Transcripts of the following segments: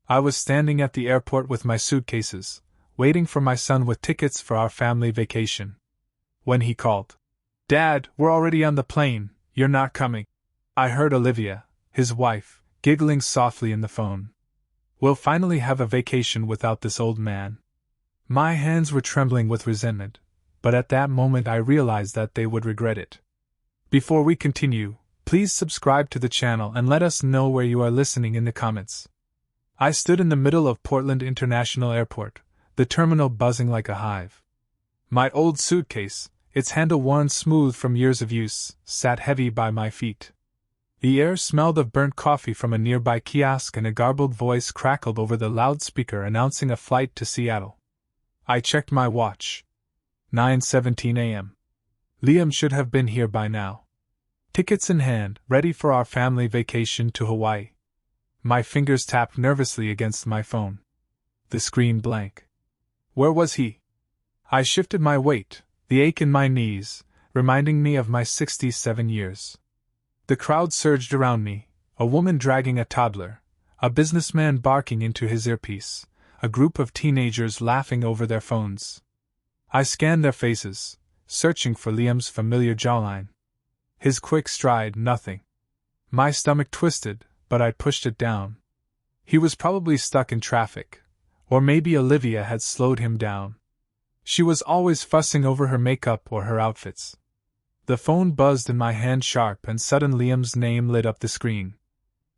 I was standing at the airport with my suitcases, waiting for my son with tickets for our family vacation. When he called, "Dad, we're already on the plane, you're not coming." I heard Olivia, his wife, giggling softly in the phone. "We'll finally have a vacation without this old man." My hands were trembling with resentment, but at that moment I realized that they would regret it. Before we continue, please subscribe to the channel and let us know where you are listening in the comments. I stood in the middle of Portland International Airport, the terminal buzzing like a hive. My old suitcase, its handle worn smooth from years of use, sat heavy by my feet. The air smelled of burnt coffee from a nearby kiosk and a garbled voice crackled over the loudspeaker announcing a flight to Seattle. I checked my watch. 9:17 a.m. Liam should have been here by now. Tickets in hand, ready for our family vacation to Hawaii. My fingers tapped nervously against my phone. The screen blank. Where was he? I shifted my weight, the ache in my knees, reminding me of my 67 years. The crowd surged around me, a woman dragging a toddler, a businessman barking into his earpiece, a group of teenagers laughing over their phones. I scanned their faces, searching for Liam's familiar jawline. His quick stride, nothing. My stomach twisted, but I pushed it down. He was probably stuck in traffic, or maybe Olivia had slowed him down. She was always fussing over her makeup or her outfits. The phone buzzed in my hand sharp and suddenly Liam's name lit up the screen.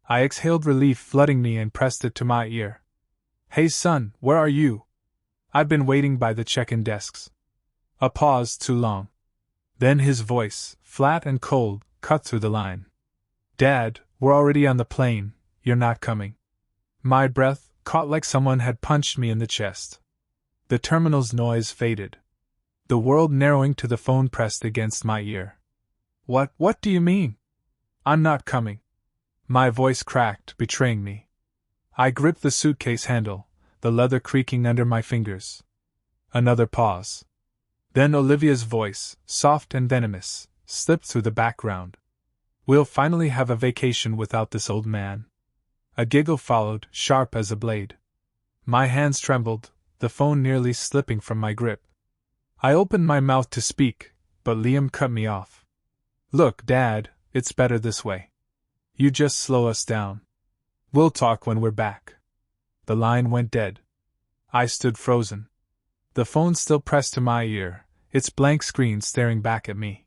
I exhaled relief flooding me and pressed it to my ear. "Hey son, where are you? I've been waiting by the check-in desks." A pause too long. Then his voice, flat and cold, cut through the line. "Dad, we're already on the plane, you're not coming." My breath caught like someone had punched me in the chest. The terminal's noise faded. The world narrowing to the phone pressed against my ear. What do you mean? "I'm not coming." My voice cracked, betraying me. I gripped the suitcase handle, the leather creaking under my fingers. Another pause. Then Olivia's voice, soft and venomous, slipped through the background. "We'll finally have a vacation without this old man." A giggle followed, sharp as a blade. My hands trembled, the phone nearly slipping from my grip. I opened my mouth to speak, but Liam cut me off. "Look, Dad, it's better this way. You just slow us down. We'll talk when we're back." The line went dead. I stood frozen. The phone still pressed to my ear, its blank screen staring back at me.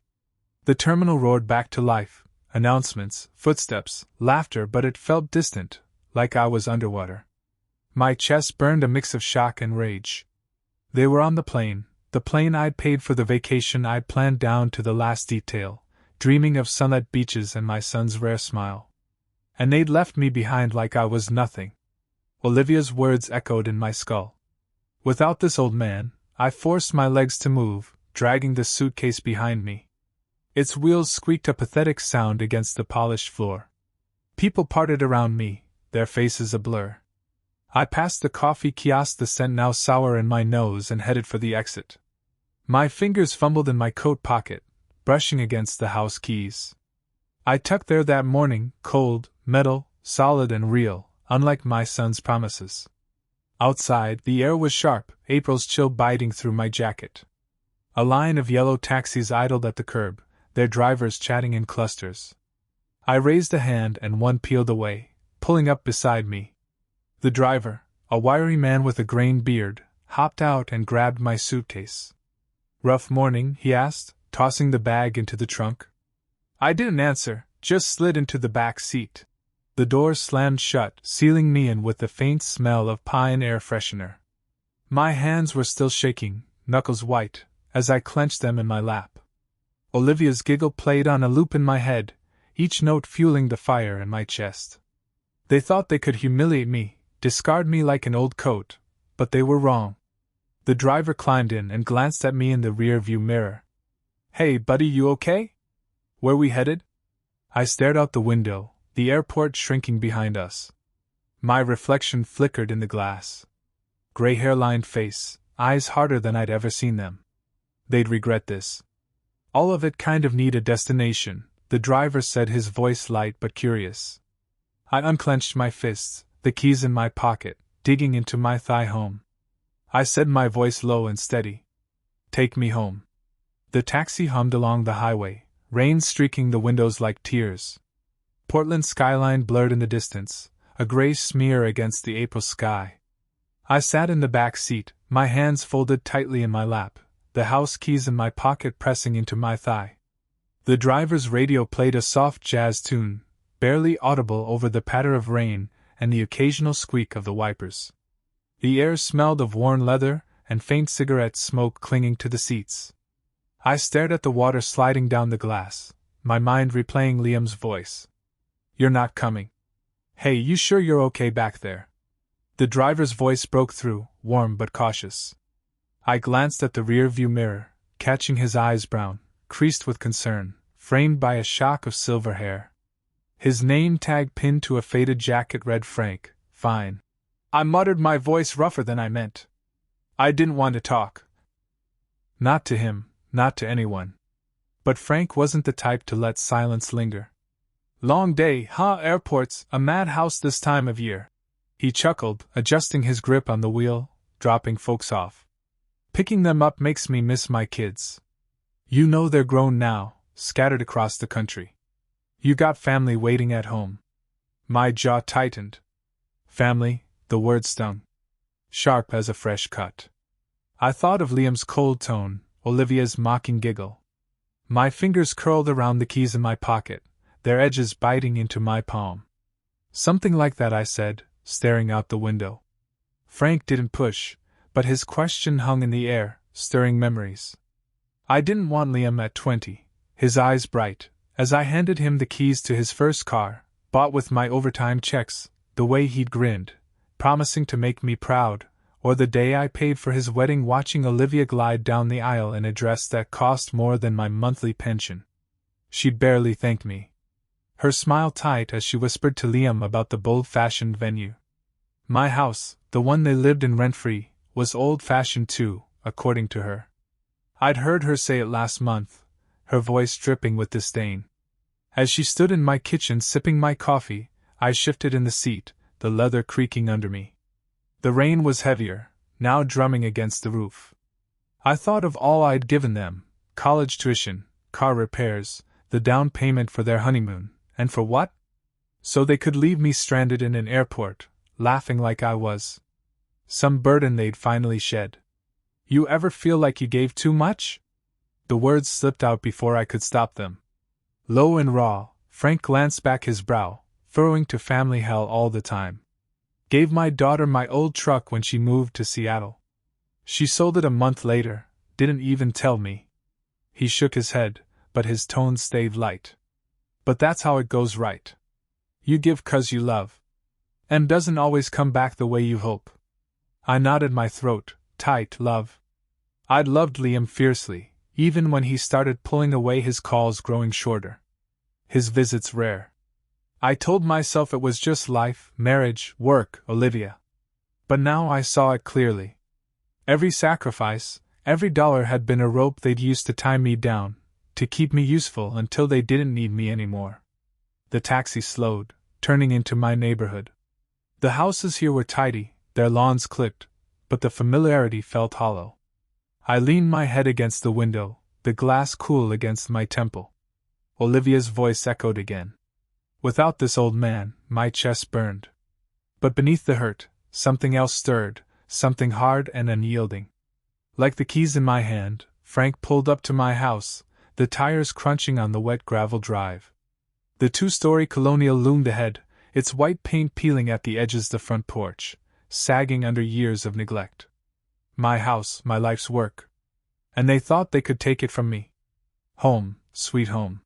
The terminal roared back to life, announcements, footsteps, laughter, but it felt distant, like I was underwater. My chest burned a mix of shock and rage. They were on the plane I'd paid for the vacation I'd planned down to the last detail, dreaming of sunlit beaches and my son's rare smile. And they'd left me behind like I was nothing. Olivia's words echoed in my skull. Without this old man, I forced my legs to move, dragging the suitcase behind me. Its wheels squeaked a pathetic sound against the polished floor. People parted around me, their faces a blur. I passed the coffee kiosk, the scent now sour in my nose, and headed for the exit. My fingers fumbled in my coat pocket, brushing against the house keys. I tucked there that morning, cold, metal, solid and real, unlike my son's promises. Outside, the air was sharp, April's chill biting through my jacket. A line of yellow taxis idled at the curb, their drivers chatting in clusters. I raised a hand and one peeled away, pulling up beside me. The driver, a wiry man with a graying beard, hopped out and grabbed my suitcase. "Rough morning?" he asked, tossing the bag into the trunk. I didn't answer, just slid into the back seat. The door slammed shut, sealing me in with the faint smell of pine air freshener. My hands were still shaking, knuckles white, as I clenched them in my lap. Olivia's giggle played on a loop in my head, each note fueling the fire in my chest. They thought they could humiliate me, discard me like an old coat, but they were wrong. The driver climbed in and glanced at me in the rear-view mirror. "Hey, buddy, you okay? Where we headed?" I stared out the window, the airport shrinking behind us. My reflection flickered in the glass. Gray hair-lined face, eyes harder than I'd ever seen them. They'd regret this. "All of it kind of need a destination," the driver said, his voice light but curious. I unclenched my fists, the keys in my pocket, digging into my thigh. Home. I said, my voice low and steady. Take me home. The taxi hummed along the highway, rain streaking the windows like tears. Portland's skyline blurred in the distance, a gray smear against the April sky. I sat in the back seat, my hands folded tightly in my lap, the house keys in my pocket pressing into my thigh. The driver's radio played a soft jazz tune, barely audible over the patter of rain and the occasional squeak of the wipers. The air smelled of worn leather and faint cigarette smoke clinging to the seats. I stared at the water sliding down the glass, my mind replaying Liam's voice. You're not coming. Hey, you sure you're okay back there? The driver's voice broke through, warm but cautious. I glanced at the rear-view mirror, catching his eyes brown, creased with concern, framed by a shock of silver hair. His name tag pinned to a faded jacket read Frank, fine. I muttered, my voice rougher than I meant. I didn't want to talk. Not to him, not to anyone. But Frank wasn't the type to let silence linger. Long day, huh? Airport's a madhouse this time of year. He chuckled, adjusting his grip on the wheel, dropping folks off. Picking them up makes me miss my kids. You know they're grown now, scattered across the country. You got family waiting at home. My jaw tightened. Family, the word stung. Sharp as a fresh cut. I thought of Liam's cold tone, Olivia's mocking giggle. My fingers curled around the keys in my pocket, their edges biting into my palm. Something like that, I said, staring out the window. Frank didn't push, but his question hung in the air, stirring memories. I didn't want Liam at 20, his eyes bright, as I handed him the keys to his first car, bought with my overtime checks, the way he'd grinned, promising to make me proud, or the day I paid for his wedding watching Olivia glide down the aisle in a dress that cost more than my monthly pension. She'd barely thank me. Her smile tight as she whispered to Liam about the bold-fashioned venue. My house, the one they lived in rent-free, was old-fashioned too, according to her. I'd heard her say it last month, her voice dripping with disdain. As she stood in my kitchen sipping my coffee, I shifted in the seat, the leather creaking under me. The rain was heavier, now drumming against the roof. I thought of all I'd given them, college tuition, car repairs, the down payment for their honeymoon, and for what? So they could leave me stranded in an airport, laughing like I was some burden they'd finally shed. You ever feel like you gave too much? The words slipped out before I could stop them. Low and raw, Frank glanced back, his brow furrowing to family hell all the time. Gave my daughter my old truck when she moved to Seattle. She sold it a month later, didn't even tell me. He shook his head, but his tone stayed light. But that's how it goes, right? You give 'cause you love. And doesn't always come back the way you hope. I nodded, my throat tight. Love. I'd loved Liam fiercely, even when he started pulling away, his calls growing shorter, his visits rare. I told myself it was just life, marriage, work, Olivia. But now I saw it clearly. Every sacrifice, every dollar had been a rope they'd used to tie me down, to keep me useful until they didn't need me anymore. The taxi slowed, turning into my neighborhood. The houses here were tidy, their lawns clipped, but the familiarity felt hollow. I leaned my head against the window, the glass cool against my temple. Olivia's voice echoed again. Without this old man, my chest burned. But beneath the hurt, something else stirred, something hard and unyielding. Like the keys in my hand, Frank pulled up to my house, the tires crunching on the wet gravel drive. The two-story colonial loomed ahead, its white paint peeling at the edges, the front porch sagging under years of neglect. My house, my life's work. And they thought they could take it from me. Home, sweet home,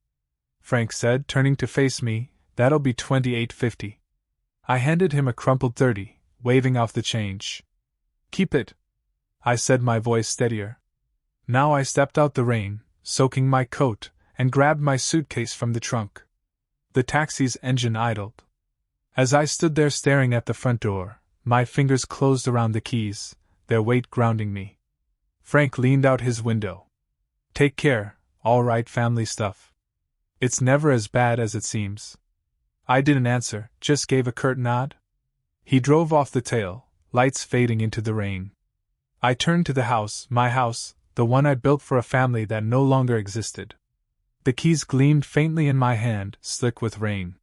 Frank said, turning to face me. That'll be $28.50. I handed him a crumpled 30, waving off the change. Keep it, I said, my voice steadier. Now I stepped out the rain, soaking my coat, and grabbed my suitcase from the trunk. The taxi's engine idled. As I stood there staring at the front door, my fingers closed around the keys, their weight grounding me. Frank leaned out his window. Take care, all right, family stuff. It's never as bad as it seems. I didn't answer, just gave a curt nod. He drove off the tail, lights fading into the rain. I turned to the house, my house, the one I built for a family that no longer existed. The keys gleamed faintly in my hand, slick with rain.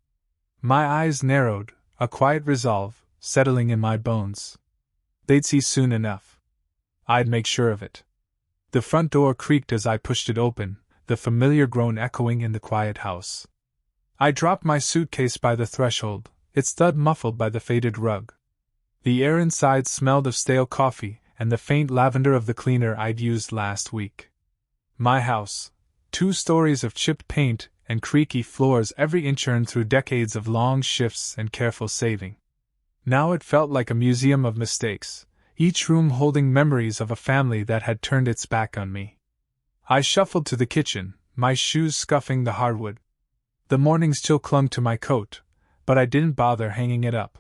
My eyes narrowed, a quiet resolve settling in my bones. They'd see soon enough. I'd make sure of it. The front door creaked as I pushed it open, the familiar groan echoing in the quiet house. I dropped my suitcase by the threshold, its thud muffled by the faded rug. The air inside smelled of stale coffee and the faint lavender of the cleaner I'd used last week. My house, 2 stories of chipped paint and creaky floors, every inch earned through decades of long shifts and careful saving. Now it felt like a museum of mistakes, each room holding memories of a family that had turned its back on me. I shuffled to the kitchen, my shoes scuffing the hardwood. The morning's chill clung to my coat, but I didn't bother hanging it up.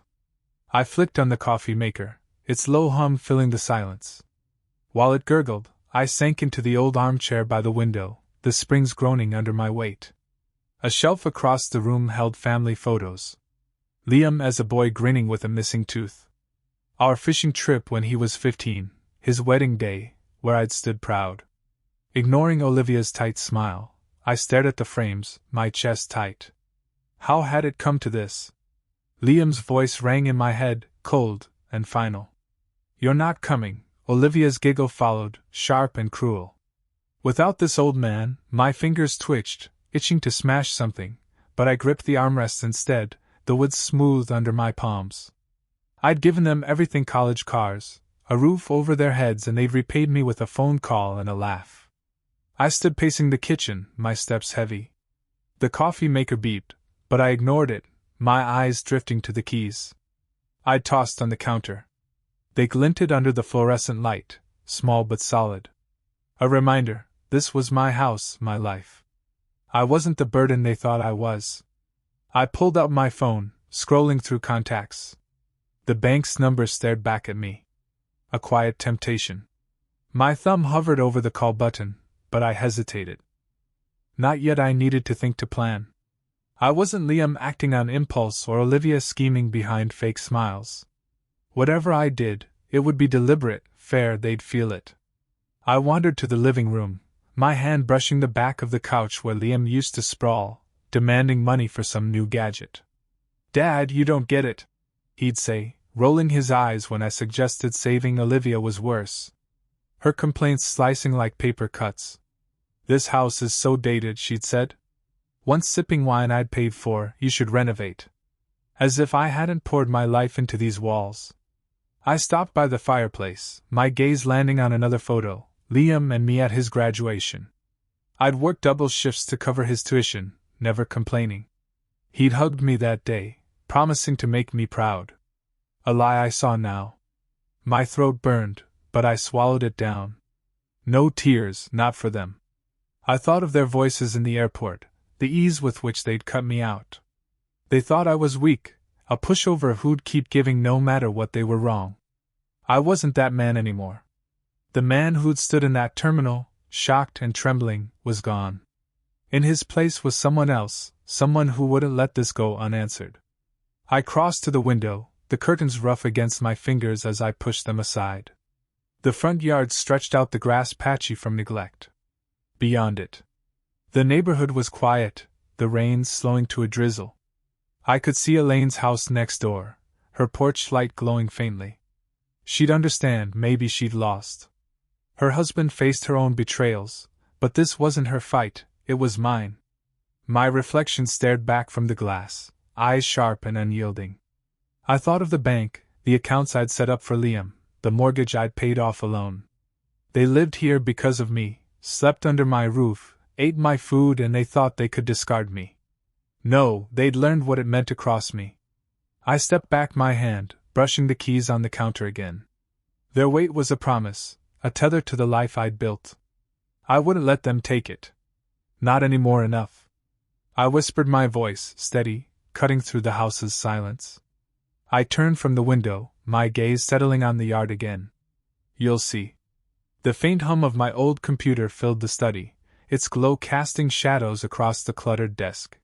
I flicked on the coffee maker, its low hum filling the silence. While it gurgled, I sank into the old armchair by the window, the springs groaning under my weight. A shelf across the room held family photos. Liam as a boy grinning with a missing tooth. Our fishing trip when he was 15, his wedding day, where I'd stood proud. Ignoring Olivia's tight smile, I stared at the frames, my chest tight. How had it come to this? Liam's voice rang in my head, cold and final. "You're not coming," Olivia's giggle followed, sharp and cruel. Without this old man, my fingers twitched, itching to smash something, but I gripped the armrests instead, the wood smooth under my palms. I'd given them everything: college cars, a roof over their heads, and they'd repaid me with a phone call and a laugh. I stood pacing the kitchen, my steps heavy. The coffee maker beeped, but I ignored it, my eyes drifting to the keys. I tossed on the counter. They glinted under the fluorescent light, small but solid. A reminder, this was my house, my life. I wasn't the burden they thought I was. I pulled out my phone, scrolling through contacts. The bank's number stared back at me. A quiet temptation. My thumb hovered over the call button, but I hesitated. Not yet. I needed to think, to plan. I wasn't Liam acting on impulse or Olivia scheming behind fake smiles. Whatever I did, it would be deliberate, fair, they'd feel it. I wandered to the living room, my hand brushing the back of the couch where Liam used to sprawl, demanding money for some new gadget. "Dad, you don't get it," he'd say, rolling his eyes when I suggested saving Olivia was worse. Her complaints slicing like paper cuts. "This house is so dated," she'd said. "Once sipping wine I'd paid for, you should renovate." As if I hadn't poured my life into these walls. I stopped by the fireplace, my gaze landing on another photo, Liam and me at his graduation. I'd worked double shifts to cover his tuition, never complaining. He'd hugged me that day, promising to make me proud. A lie I saw now. My throat burned, but I swallowed it down. No tears, not for them. I thought of their voices in the airport, the ease with which they'd cut me out. They thought I was weak, a pushover who'd keep giving no matter what they were wrong. I wasn't that man anymore. The man who'd stood in that terminal, shocked and trembling, was gone. In his place was someone else, someone who wouldn't let this go unanswered. I crossed to the window, the curtains rough against my fingers as I pushed them aside. The front yard stretched out, the grass patchy from neglect. Beyond it, the neighborhood was quiet, the rain slowing to a drizzle. I could see Elaine's house next door, her porch light glowing faintly. She'd understand, maybe she'd lost. Her husband faced her own betrayals, but this wasn't her fight, it was mine. My reflection stared back from the glass, eyes sharp and unyielding. I thought of the bank, the accounts I'd set up for Liam, the mortgage I'd paid off alone. They lived here because of me, slept under my roof, ate my food, and they thought they could discard me. No, they'd learned what it meant to cross me. I stepped back, my hand, brushing the keys on the counter again. Their weight was a promise, a tether to the life I'd built. I wouldn't let them take it. Not anymore. Enough. I whispered, my voice steady, cutting through the house's silence. I turned from the window, my gaze settling on the yard again. "You'll see." The faint hum of my old computer filled the study, its glow casting shadows across the cluttered desk.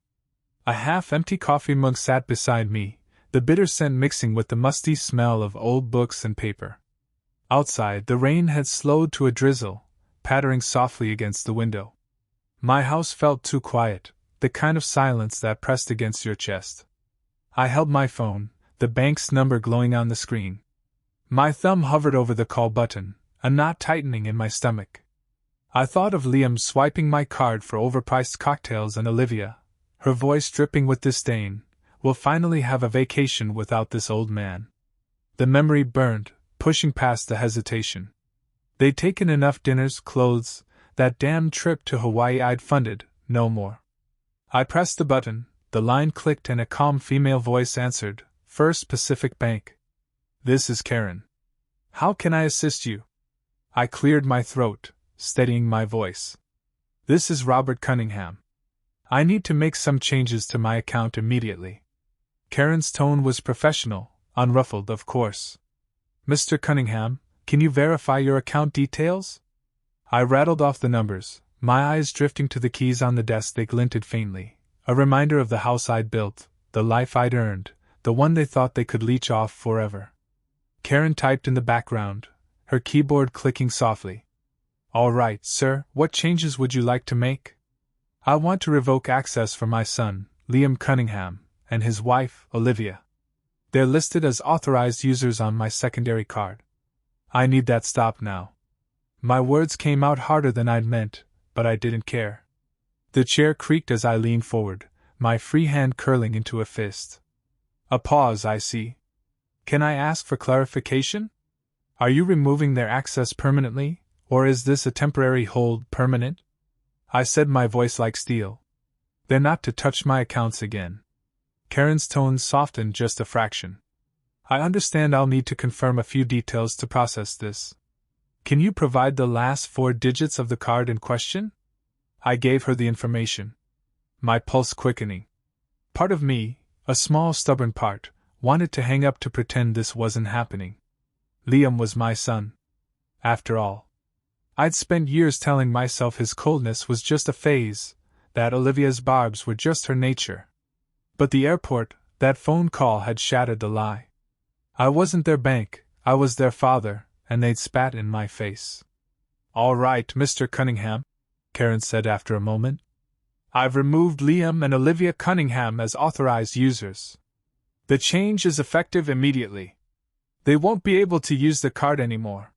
A half-empty coffee mug sat beside me, the bitter scent mixing with the musty smell of old books and paper. Outside, the rain had slowed to a drizzle, pattering softly against the window. My house felt too quiet, the kind of silence that pressed against your chest. I held my phone, the bank's number glowing on the screen. My thumb hovered over the call button, a knot tightening in my stomach. I thought of Liam swiping my card for overpriced cocktails and Olivia, her voice dripping with disdain, will finally have a vacation without this old man. The memory burned, pushing past the hesitation. They'd taken enough dinners, clothes, that damned trip to Hawaii I'd funded, no more. I pressed the button, the line clicked and a calm female voice answered, First Pacific Bank. This is Karen. How can I assist you? I cleared my throat, steadying my voice. This is Robert Cunningham. I need to make some changes to my account immediately. Karen's tone was professional, unruffled of course. Mr. Cunningham, can you verify your account details? I rattled off the numbers, my eyes drifting to the keys on the desk. They glinted faintly, a reminder of the house I'd built, the life I'd earned, the one they thought they could leech off forever. Karen typed in the background, her keyboard clicking softly. All right, sir, what changes would you like to make? I want to revoke access for my son, Liam Cunningham, and his wife, Olivia. They're listed as authorized users on my secondary card. I need that stopped now. My words came out harder than I'd meant, but I didn't care. The chair creaked as I leaned forward, my free hand curling into a fist. A pause, I see. Can I ask for clarification? Are you removing their access permanently, or is this a temporary hold? Permanent? I said, my voice like steel. They're not to touch my accounts again. Karen's tone softened just a fraction. I understand I'll need to confirm a few details to process this. Can you provide the last 4 digits of the card in question? I gave her the information. My pulse quickening. Part of me, a small stubborn part, wanted to hang up to pretend this wasn't happening. Liam was my son. After all. I'd spent years telling myself his coldness was just a phase, that Olivia's barbs were just her nature. But the airport, that phone call had shattered the lie. I wasn't their bank, I was their father, and they'd spat in my face. All right, Mr. Cunningham, Karen said after a moment. I've removed Liam and Olivia Cunningham as authorized users. The change is effective immediately. They won't be able to use the card anymore.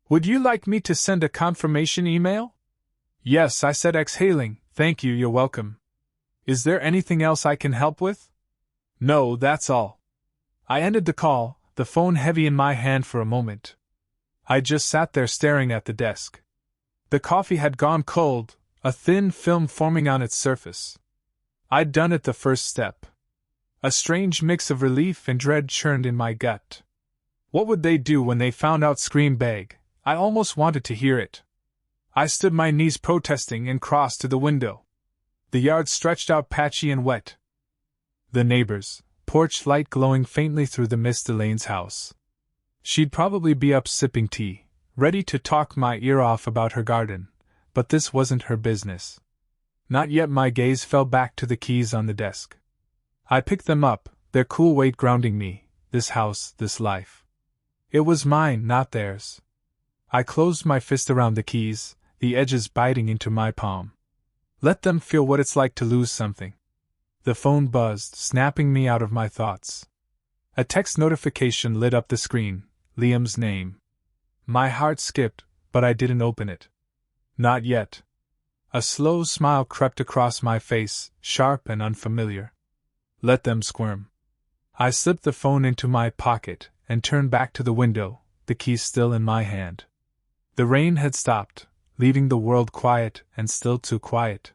Would you like me to send a confirmation email? Yes, I said, exhaling. Thank you, you're welcome. Is there anything else I can help with? No, that's all. I ended the call, the phone heavy in my hand for a moment. I just sat there staring at the desk. The coffee had gone cold, a thin film forming on its surface. I'd done it the first step. A strange mix of relief and dread churned in my gut. What would they do when they found out? Scream, beg. I almost wanted to hear it. I stood my knees protesting and crossed to the window. The yard stretched out patchy and wet. The neighbors' porch light glowing faintly through the mist. Elaine's house. She'd probably be up sipping tea, ready to talk my ear off about her garden, but this wasn't her business. Not yet. My gaze fell back to the keys on the desk. I picked them up, their cool weight grounding me. This house, this life. It was mine, not theirs. I closed my fist around the keys, the edges biting into my palm. Let them feel what it's like to lose something. The phone buzzed, snapping me out of my thoughts. A text notification lit up the screen, Liam's name. My heart skipped, but I didn't open it. Not yet. A slow smile crept across my face, sharp and unfamiliar. Let them squirm. I slipped the phone into my pocket and turned back to the window, the keys still in my hand. The rain had stopped, leaving the world quiet and still too quiet.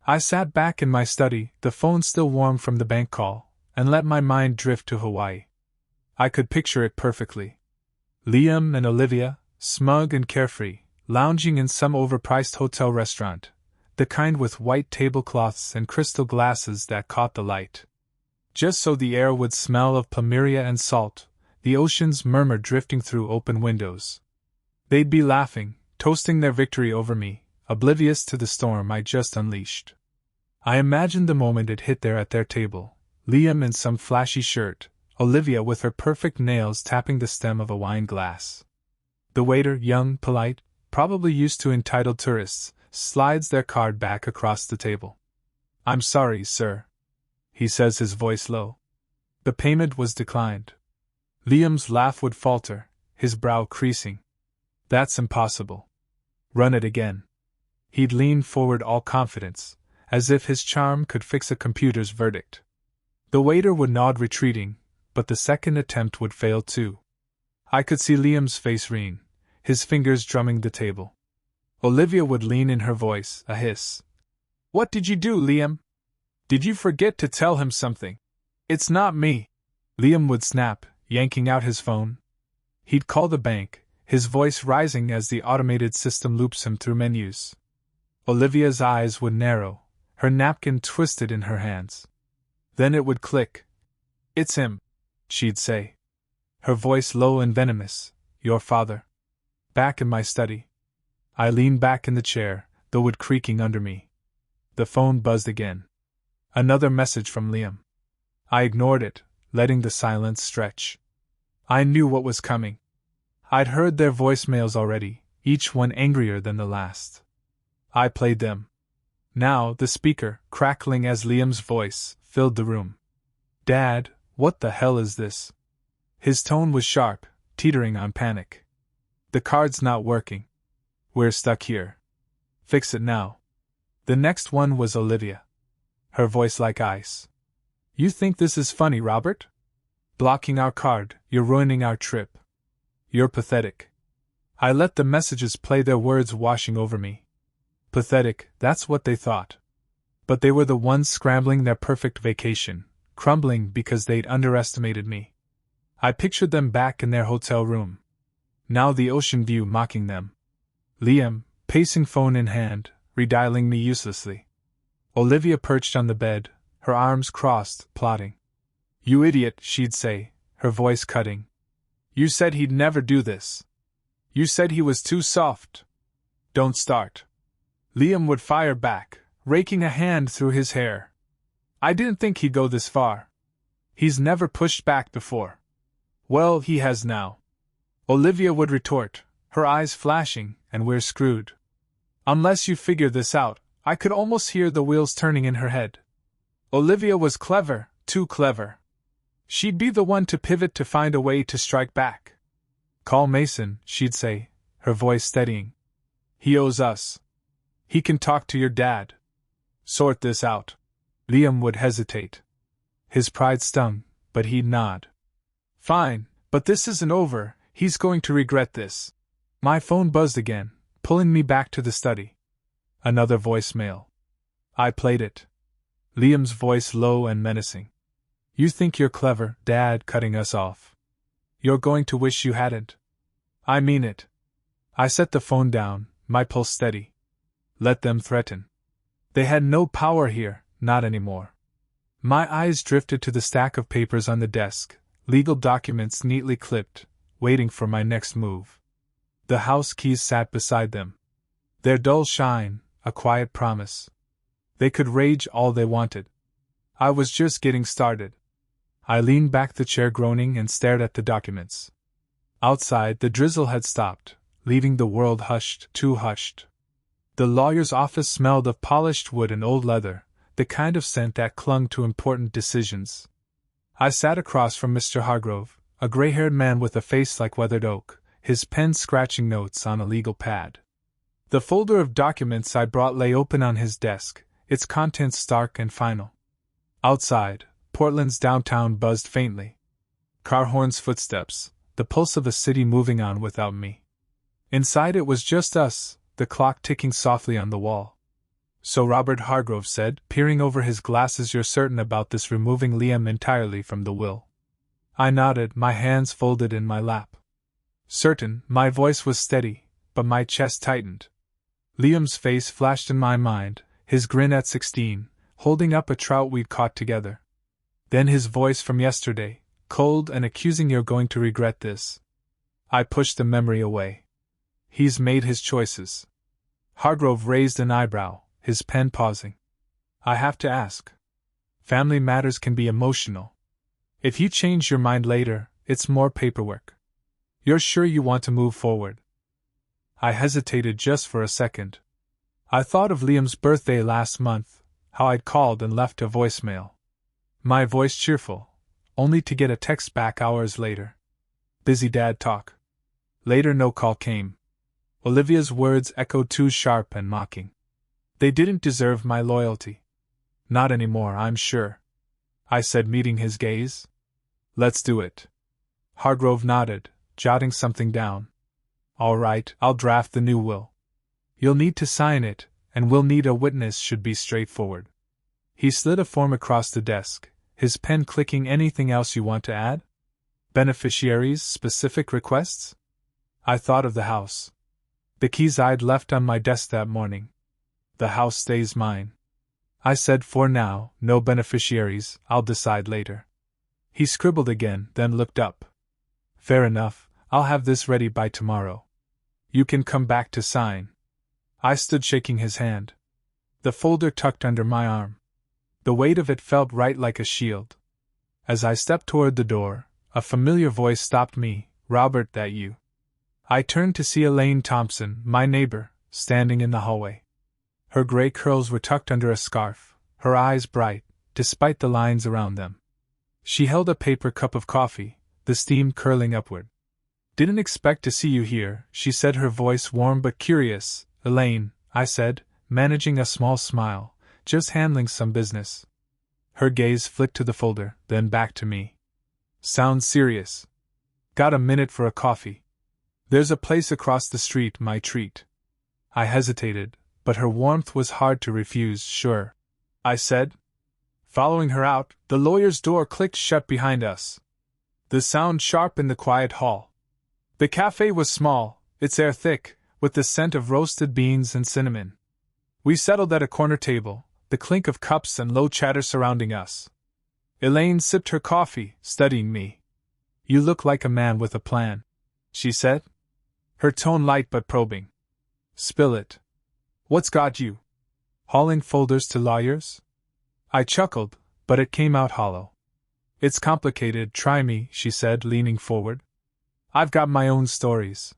I sat back in my study, the phone still warm from the bank call, and let my mind drift to Hawaii. I could picture it perfectly. Liam and Olivia, smug and carefree, lounging in some overpriced hotel restaurant, the kind with white tablecloths and crystal glasses that caught the light. Just so the air would smell of plumeria and salt, the ocean's murmur drifting through open windows. They'd be laughing, toasting their victory over me, oblivious to the storm I just unleashed. I imagined the moment it hit there at their table, Liam in some flashy shirt, Olivia with her perfect nails tapping the stem of a wine glass. The waiter, young, polite, probably used to entitled tourists, slides their card back across the table. "I'm sorry, sir," he says, his voice low. The payment was declined. Liam's laugh would falter, his brow creasing. "That's impossible. Run it again." He'd lean forward all confidence, as if his charm could fix a computer's verdict. The waiter would nod, retreating, but the second attempt would fail too. I could see Liam's face wring, his fingers drumming the table. Olivia would lean in, her voice a hiss. "What did you do, Liam? Did you forget to tell him something?" "It's not me," Liam would snap, yanking out his phone. He'd call the bank, his voice rising as the automated system loops him through menus. Olivia's eyes would narrow, her napkin twisted in her hands. Then it would click. "It's him," she'd say, her voice low and venomous. "Your father." Back in my study, I leaned back in the chair, the wood creaking under me. The phone buzzed again. Another message from Liam. I ignored it, letting the silence stretch. I knew what was coming. I'd heard their voicemails already, each one angrier than the last. I played them. Now, the speaker, crackling as Liam's voice, filled the room. "Dad, what the hell is this?" His tone was sharp, teetering on panic. "The card's not working. We're stuck here. Fix it now." The next one was Olivia. Her voice like ice. "You think this is funny, Robert? Blocking our card, you're ruining our trip. You're pathetic." I let the messages play, their words washing over me. Pathetic, that's what they thought. But they were the ones scrambling their perfect vacation, crumbling because they'd underestimated me. I pictured them back in their hotel room. Now the ocean view mocking them. Liam, pacing phone in hand, redialing me uselessly. Olivia perched on the bed, her arms crossed, plotting. "You idiot," she'd say, her voice cutting. "You said he'd never do this. You said he was too soft. Don't start." Liam would fire back, raking a hand through his hair. "I didn't think he'd go this far. He's never pushed back before." "Well, he has now," Olivia would retort, her eyes flashing, "and we're screwed. Unless you figure this out." I could almost hear the wheels turning in her head. Olivia was clever, too clever. She'd be the one to pivot, to find a way to strike back. "Call Mason," she'd say, her voice steadying. "He owes us. He can talk to your dad. Sort this out." Liam would hesitate. His pride stung, but he'd nod. "Fine, but this isn't over. He's going to regret this." My phone buzzed again, pulling me back to the study. Another voicemail. I played it. Liam's voice low and menacing. "You think you're clever, Dad, cutting us off. You're going to wish you hadn't." "I mean it." I set the phone down, my pulse steady. Let them threaten. They had no power here, not anymore. My eyes drifted to the stack of papers on the desk, legal documents neatly clipped, waiting for my next move. The house keys sat beside them. Their dull shine, a quiet promise. They could rage all they wanted. I was just getting started. I leaned back the chair, groaning, and stared at the documents. Outside, the drizzle had stopped, leaving the world hushed, too hushed. The lawyer's office smelled of polished wood and old leather, the kind of scent that clung to important decisions. I sat across from Mr. Hargrove, a gray-haired man with a face like weathered oak, his pen scratching notes on a legal pad. The folder of documents I brought lay open on his desk, its contents stark and final. Outside, Portland's downtown buzzed faintly. Car horns, footsteps, the pulse of a city moving on without me. Inside it was just us, the clock ticking softly on the wall. "So," Robert Hargrove said, peering over his glasses, "you're certain about this, removing Liam entirely from the will?" I nodded, my hands folded in my lap. Certain. My voice was steady, but my chest tightened. Liam's face flashed in my mind, his grin at 16, holding up a trout we'd caught together. Then his voice from yesterday, cold and accusing, "You're going to regret this." I pushed the memory away. "He's made his choices." Hargrove raised an eyebrow, his pen pausing. "I have to ask. Family matters can be emotional. If you change your mind later, it's more paperwork. You're sure you want to move forward? I hesitated just for a second. I thought of Liam's birthday last month, how I'd called and left a voicemail. My voice cheerful, only to get a text back hours later. Busy dad talk. Later no call came. Olivia's words echoed too sharp and mocking. They didn't deserve my loyalty. Not anymore, I'm sure. I said, meeting his gaze. Let's do it. Hargrove nodded, jotting something down. All right, I'll draft the new will. You'll need to sign it, and we'll need a witness. Should be straightforward. He slid a form across the desk, his pen clicking. Anything else you want to add? Beneficiaries, specific requests? I thought of the house. The keys I'd left on my desk that morning. The house stays mine. I said, for now, no beneficiaries, I'll decide later. He scribbled again, then looked up. Fair enough, I'll have this ready by tomorrow. You can come back to sign. I stood shaking his hand. The folder tucked under my arm. The weight of it felt right, like a shield. As I stepped toward the door, a familiar voice stopped me. Robert, that you? I turned to see Elaine Thompson, my neighbor, standing in the hallway. Her gray curls were tucked under a scarf, her eyes bright, despite the lines around them. She held a paper cup of coffee, the steam curling upward. Didn't expect to see you here, she said, her voice warm but curious. Elaine, I said, managing a small smile, just handling some business. Her gaze flicked to the folder, then back to me. Sounds serious. Got a minute for a coffee? There's a place across the street, my treat. I hesitated, but her warmth was hard to refuse. Sure, I said. Following her out, the lawyer's door clicked shut behind us. The sound sharp in the quiet hall. The cafe was small, its air thick, with the scent of roasted beans and cinnamon. We settled at a corner table, the clink of cups and low chatter surrounding us. Elaine sipped her coffee, studying me. You look like a man with a plan, she said. Her tone light but probing. Spill it. What's got you? Hauling folders to lawyers? I chuckled, but it came out hollow. It's complicated, try me, she said, leaning forward. I've got my own stories.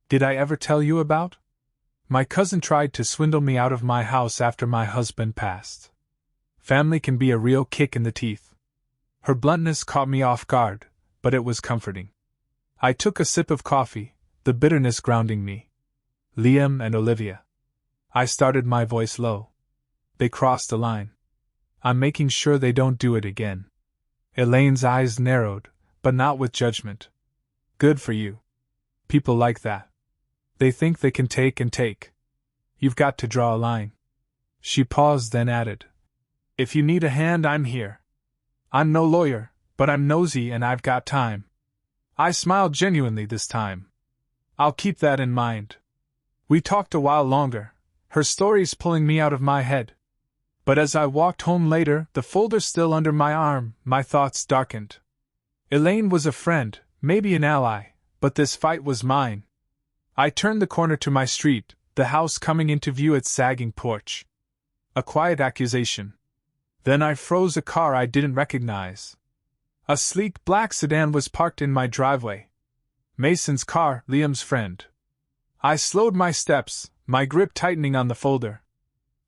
Did I ever tell you about? My cousin tried to swindle me out of my house after my husband passed. Family can be a real kick in the teeth. Her bluntness caught me off guard, but it was comforting. I took a sip of coffee, the bitterness grounding me. Liam and Olivia. I started, my voice low. They crossed a line. I'm making sure they don't do it again. Elaine's eyes narrowed, but not with judgment. Good for you. People like that. They think they can take and take. You've got to draw a line. She paused, then added, if you need a hand, I'm here. I'm no lawyer, but I'm nosy and I've got time. I smiled genuinely this time. I'll keep that in mind. We talked a while longer, her stories pulling me out of my head. But as I walked home later, the folder still under my arm, my thoughts darkened. Elaine was a friend, maybe an ally, but this fight was mine. I turned the corner to my street, the house coming into view, its sagging porch. A quiet accusation. Then I froze. A car I didn't recognize. A sleek black sedan was parked in my driveway. Mason's car, Liam's friend. I slowed my steps, my grip tightening on the folder.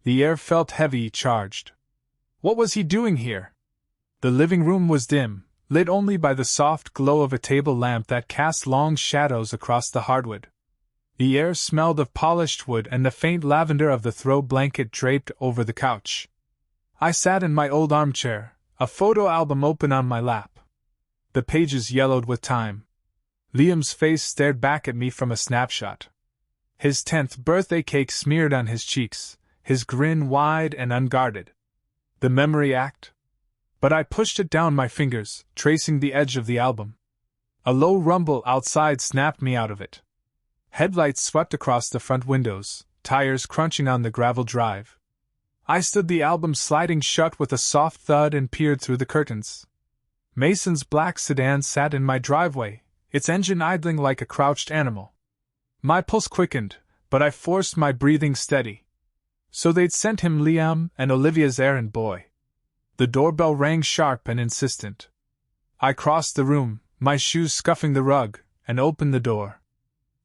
The air felt heavy, charged. What was he doing here? The living room was dim, lit only by the soft glow of a table lamp that cast long shadows across the hardwood. The air smelled of polished wood and the faint lavender of the throw blanket draped over the couch. I sat in my old armchair, a photo album open on my lap. The pages yellowed with time. Liam's face stared back at me from a snapshot. His 10th birthday cake smeared on his cheeks, his grin wide and unguarded. The memory act? But I pushed it down my fingers, tracing the edge of the album. A low rumble outside snapped me out of it. Headlights swept across the front windows, tires crunching on the gravel drive. I stood, the album sliding shut with a soft thud, and peered through the curtains. Mason's black sedan sat in my driveway, its engine idling like a crouched animal. My pulse quickened, but I forced my breathing steady. So they'd sent him Liam and Olivia's errand boy. The doorbell rang sharp and insistent. I crossed the room, my shoes scuffing the rug, and opened the door.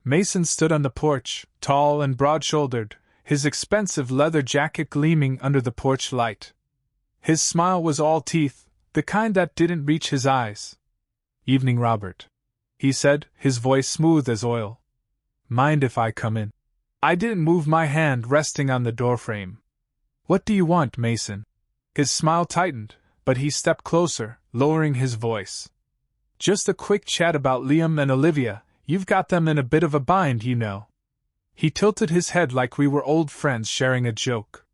Mason stood on the porch, tall and broad-shouldered, his expensive leather jacket gleaming under the porch light. His smile was all teeth, the kind that didn't reach his eyes. "Evening, Robert," he said, his voice smooth as oil. "Mind if I come in?" I didn't move, my hand resting on the doorframe. "What do you want, Mason?" His smile tightened, but he stepped closer, lowering his voice. "Just a quick chat about Liam and Olivia. You've got them in a bit of a bind, you know." He tilted his head like we were old friends sharing a joke.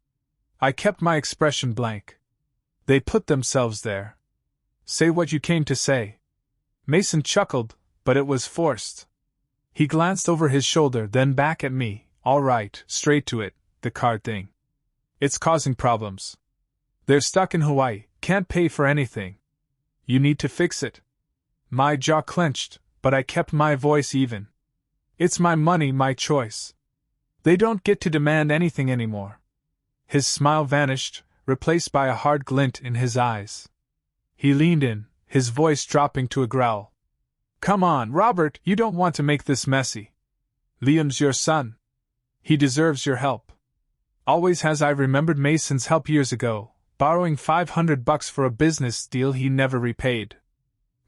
I kept my expression blank. They put themselves there. "Say what you came to say." Mason chuckled, but it was forced. He glanced over his shoulder, then back at me. "All right, straight to it, the card thing. It's causing problems. They're stuck in Hawaii, can't pay for anything. You need to fix it." My jaw clenched, but I kept my voice even. "It's my money, my choice. They don't get to demand anything anymore." His smile vanished, replaced by a hard glint in his eyes. He leaned in, his voice dropping to a growl. "Come on, Robert, you don't want to make this messy. Liam's your son. He deserves your help. Always has." I remembered Mason's help years ago, borrowing $500 for a business deal he never repaid.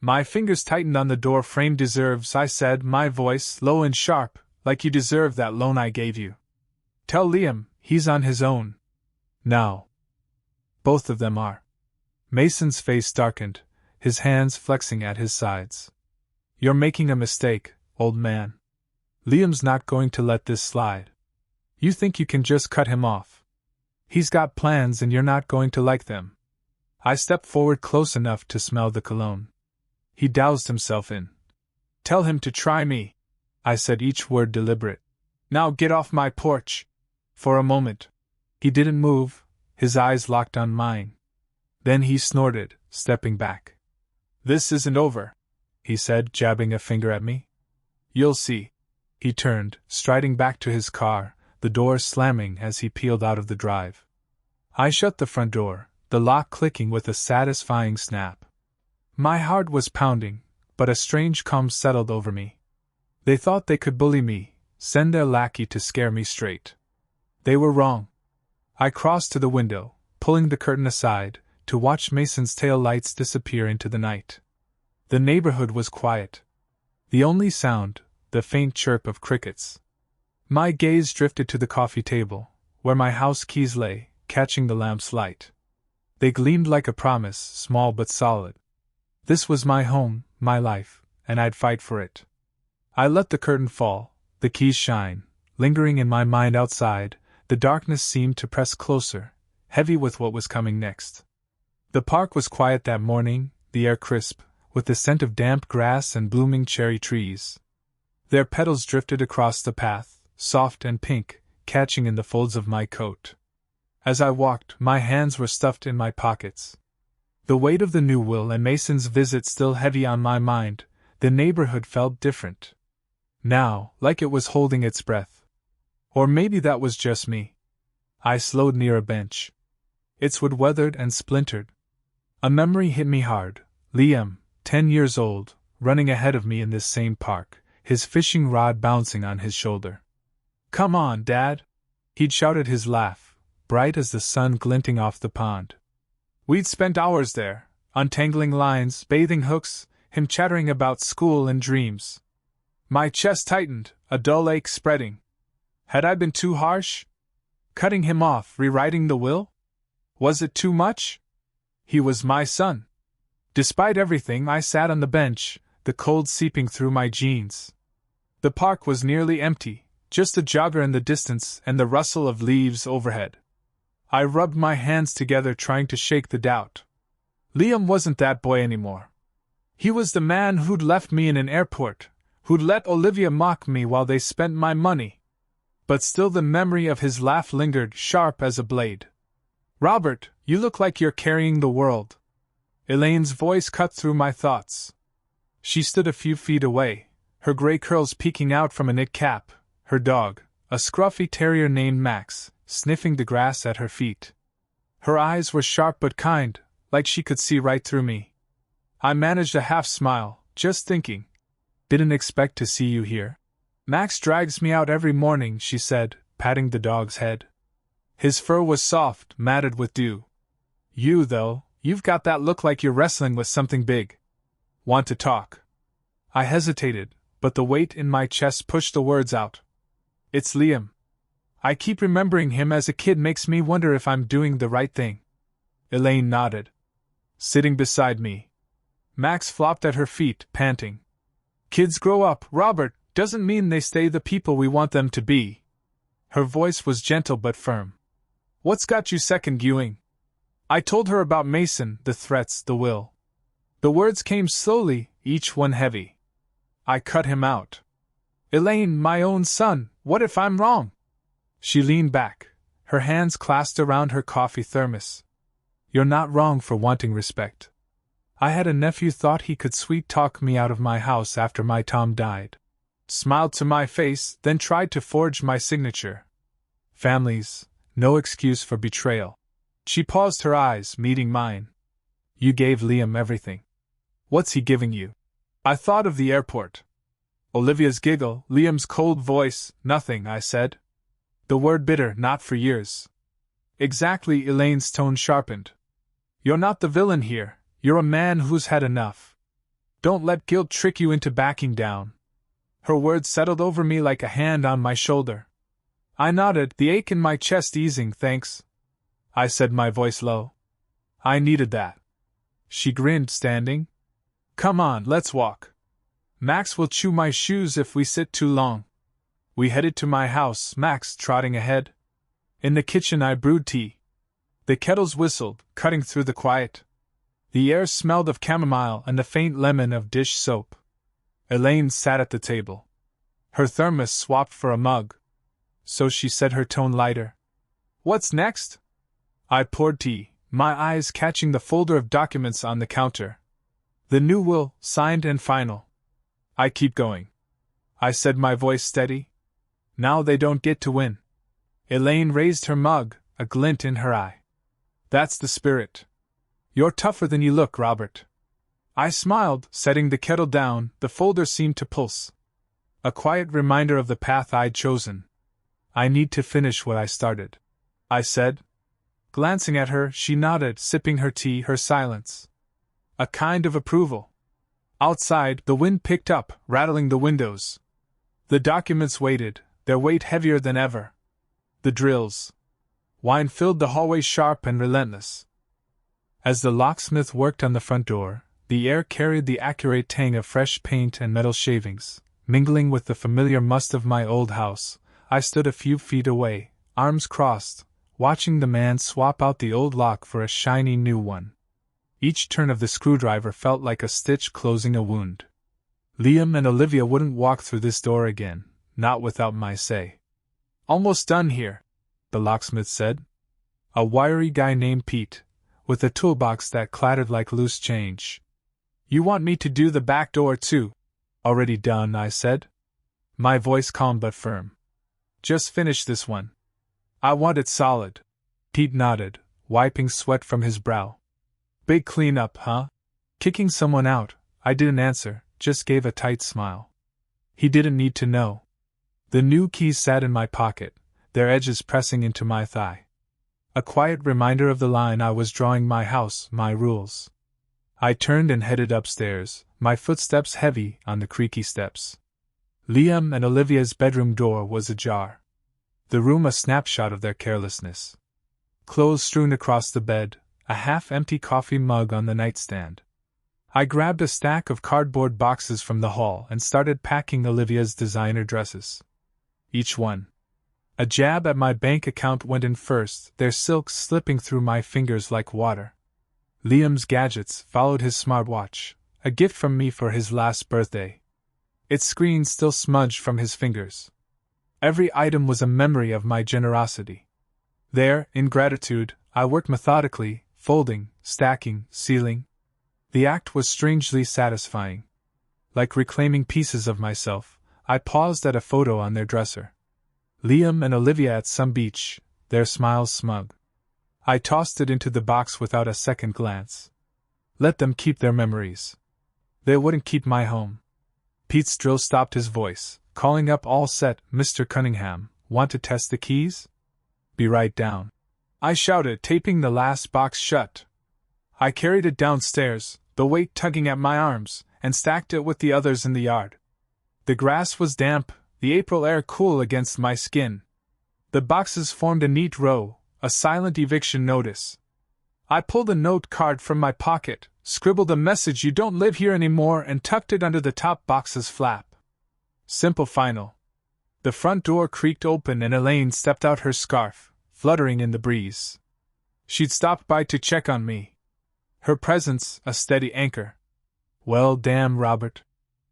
My fingers tightened on the door frame. "Deserves," I said, my voice low and sharp, "like you deserve that loan I gave you. Tell Liam, he's on his own. Now. Both of them are." Mason's face darkened, his hands flexing at his sides. "You're making a mistake, old man. Liam's not going to let this slide. You think you can just cut him off. He's got plans and you're not going to like them." I stepped forward close enough to smell the cologne. He doused himself in. "Tell him to try me," I said, each word deliberate. "Now get off my porch." For a moment, he didn't move, his eyes locked on mine. Then he snorted, stepping back. "This isn't over," he said, jabbing a finger at me. "You'll see." He turned, striding back to his car, the door slamming as he peeled out of the drive. I shut the front door, the lock clicking with a satisfying snap. My heart was pounding, but a strange calm settled over me. They thought they could bully me, send their lackey to scare me straight. They were wrong. I crossed to the window, pulling the curtain aside, to watch Mason's tail lights disappear into the night. The neighborhood was quiet. The only sound, the faint chirp of crickets. My gaze drifted to the coffee table, where my house keys lay, catching the lamp's light. They gleamed like a promise, small but solid. This was my home, my life, and I'd fight for it. I let the curtain fall, the keys shine, lingering in my mind outside. The darkness seemed to press closer, heavy with what was coming next. The park was quiet that morning, the air crisp, with the scent of damp grass and blooming cherry trees. Their petals drifted across the path, soft and pink, catching in the folds of my coat. As I walked, my hands were stuffed in my pockets. The weight of the new will and Mason's visit still heavy on my mind, the neighborhood felt different. Now, like it was holding its breath. Or maybe that was just me. I slowed near a bench. Its wood weathered and splintered. A memory hit me hard. Liam, 10 years old, running ahead of me in this same park, his fishing rod bouncing on his shoulder. "Come on, Dad!" He'd shouted, his laugh, bright as the sun glinting off the pond. We'd spent hours there, untangling lines, bathing hooks, him chattering about school and dreams. My chest tightened, a dull ache spreading. Had I been too harsh? Cutting him off, rewriting the will? Was it too much? He was my son. Despite everything, I sat on the bench, the cold seeping through my jeans. The park was nearly empty, just a jogger in the distance and the rustle of leaves overhead. I rubbed my hands together, trying to shake the doubt. Liam wasn't that boy anymore. He was the man who'd left me in an airport, who'd let Olivia mock me while they spent my money. But still the memory of his laugh lingered, sharp as a blade. "Robert, you look like you're carrying the world." Elaine's voice cut through my thoughts. She stood a few feet away, her gray curls peeking out from a knit cap, her dog, a scruffy terrier named Max, sniffing the grass at her feet. Her eyes were sharp but kind, like she could see right through me. I managed a half smile, just thinking. Didn't expect to see you here. Max drags me out every morning, she said, patting the dog's head. His fur was soft, matted with dew. You, though, you've got that look like you're wrestling with something big. Want to talk? I hesitated, but the weight in my chest pushed the words out. It's Liam. I keep remembering him as a kid makes me wonder if I'm doing the right thing. Elaine nodded. Sitting beside me. Max flopped at her feet, panting. Kids grow up, Robert, doesn't mean they stay the people we want them to be. Her voice was gentle but firm. What's got you second-guessing? I told her about Mason, the threats, the will. The words came slowly, each one heavy. I cut him out. Elaine, my own son, what if I'm wrong? She leaned back, her hands clasped around her coffee thermos. You're not wrong for wanting respect. I had a nephew thought he could sweet-talk me out of my house after my Tom died. Smiled to my face, then tried to forge my signature. Families, no excuse for betrayal. She paused, her eyes meeting mine. You gave Liam everything. What's he giving you? I thought of the airport. Olivia's giggle, Liam's cold voice, nothing, I said. The word bitter, not for years. Exactly, Elaine's tone sharpened. You're not the villain here, you're a man who's had enough. Don't let guilt trick you into backing down. Her words settled over me like a hand on my shoulder. I nodded, the ache in my chest easing, thanks. I said, my voice low. I needed that. She grinned, standing. Come on, let's walk. Max will chew my shoes if we sit too long. We headed to my house, Max trotting ahead. In the kitchen I brewed tea. The kettles whistled, cutting through the quiet. The air smelled of chamomile and the faint lemon of dish soap. Elaine sat at the table. Her thermos swapped for a mug. So she said, her tone lighter. What's next? I poured tea, my eyes catching the folder of documents on the counter. The new will, signed and final. I keep going. I said, my voice steady. Now they don't get to win. Elaine raised her mug, a glint in her eye. That's the spirit. You're tougher than you look, Robert. I smiled, setting the kettle down, the folder seemed to pulse. A quiet reminder of the path I'd chosen. I need to finish what I started, I said. Glancing at her, she nodded, sipping her tea, her silence. A kind of approval. Outside, the wind picked up, rattling the windows. The documents waited, their weight heavier than ever. The drills. Wine filled the hallway sharp and relentless. As the locksmith worked on the front door, the air carried the accurate tang of fresh paint and metal shavings, mingling with the familiar must of my old house. I stood a few feet away, arms crossed, watching the man swap out the old lock for a shiny new one. Each turn of the screwdriver felt like a stitch closing a wound. Liam and Olivia wouldn't walk through this door again, not without my say. Almost done here, the locksmith said. A wiry guy named Pete, with a toolbox that clattered like loose change. You want me to do the back door too? Already done, I said. My voice calm but firm. Just finish this one. I want it solid. Pete nodded, wiping sweat from his brow. Big cleanup, huh? Kicking someone out, I didn't answer, just gave a tight smile. He didn't need to know. The new keys sat in my pocket, their edges pressing into my thigh. A quiet reminder of the line I was drawing, my house, my rules. I turned and headed upstairs, my footsteps heavy on the creaky steps. Liam and Olivia's bedroom door was ajar. The room a snapshot of their carelessness. Clothes strewn across the bed, a half-empty coffee mug on the nightstand. I grabbed a stack of cardboard boxes from the hall and started packing Olivia's designer dresses. Each one. A jab at my bank account went in first, their silks slipping through my fingers like water. Liam's gadgets followed, his smartwatch, a gift from me for his last birthday. Its screen still smudged from his fingers. Every item was a memory of my generosity. There, in gratitude, I worked methodically, folding, stacking, sealing. The act was strangely satisfying. Like reclaiming pieces of myself, I paused at a photo on their dresser. Liam and Olivia at some beach, their smiles smug. I tossed it into the box without a second glance. Let them keep their memories. They wouldn't keep my home. Pete's drill stopped his voice, calling up all set. Mr. Cunningham, want to test the keys? Be right down, I shouted, taping the last box shut. I carried it downstairs, the weight tugging at my arms, and stacked it with the others in the yard. The grass was damp, the April air cool against my skin. The boxes formed a neat row, a silent eviction notice. I pulled a note card from my pocket, scribbled a message, "You don't live here anymore," and tucked it under the top box's flap. Simple final. The front door creaked open and Elaine stepped out, her scarf fluttering in the breeze. She'd stopped by to check on me. Her presence a steady anchor. "Well, damn, Robert,"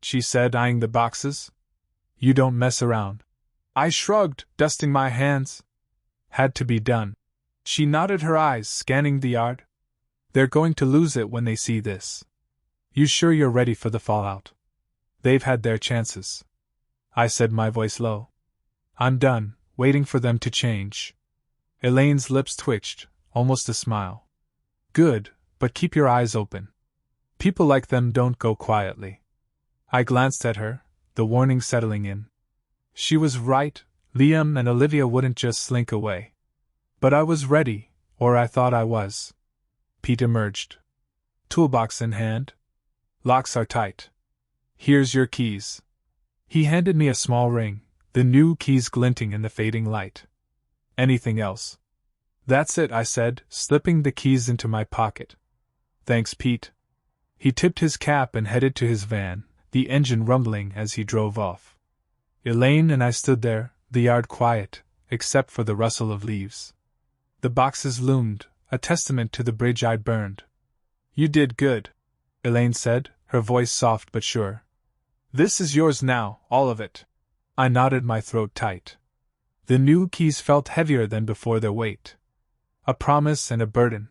she said, eyeing the boxes. "You don't mess around." I shrugged, dusting my hands. Had to be done. She nodded, her eyes scanning the yard. "They're going to lose it when they see this. You sure you're ready for the fallout? They've had their chances," I said, my voice low. "I'm done, waiting for them to change." Elaine's lips twitched, almost a smile. "Good, but keep your eyes open. People like them don't go quietly." I glanced at her, the warning settling in. She was right, Liam and Olivia wouldn't just slink away. But I was ready, or I thought I was. Pete emerged. Toolbox in hand. "Locks are tight. Here's your keys." He handed me a small ring, the new keys glinting in the fading light. "Anything else?" "That's it," I said, slipping the keys into my pocket. "Thanks, Pete." He tipped his cap and headed to his van, the engine rumbling as he drove off. Elaine and I stood there, the yard quiet, except for the rustle of leaves. The boxes loomed, a testament to the bridge I'd burned. "You did good," Elaine said, her voice soft but sure. "This is yours now, all of it." I nodded, my throat tight. The new keys felt heavier than before their weight. A promise and a burden.